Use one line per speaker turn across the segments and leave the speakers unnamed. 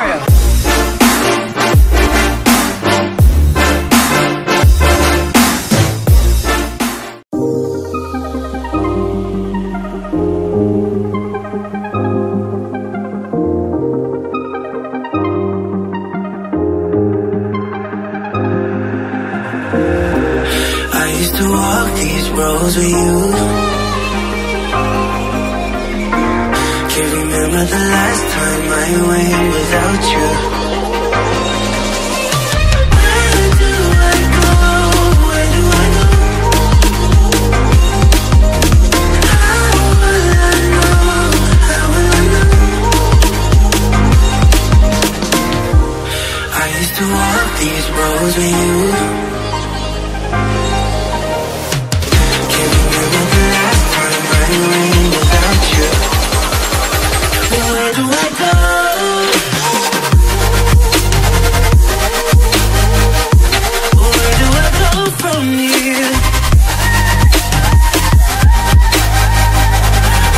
true.
Used to walk these roads with you. Can't remember the last time I went without you. Where do I go? Where do I go? How will I know? How will I know? I used to walk these roads with you. Where do I go? Where do I go from here?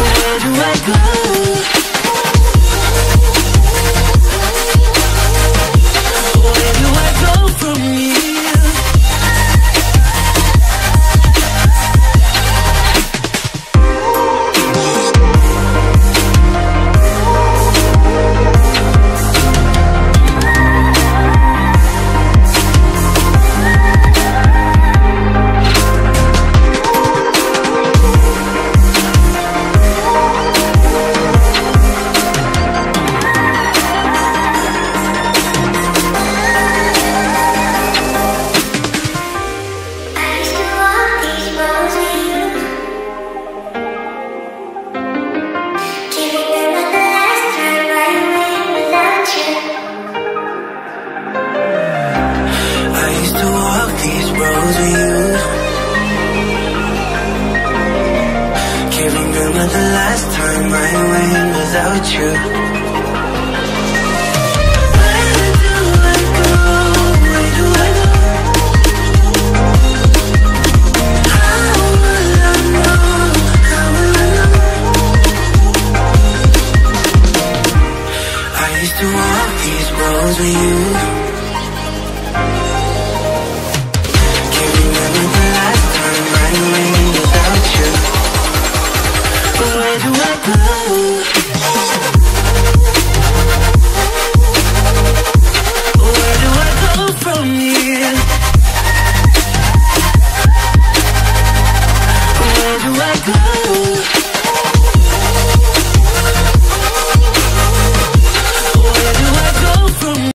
Where do I go? Where do I go from here? The last time I went without you. Where do I go? Where do I go? How will I know? How will I know? I used to walk these roads with you.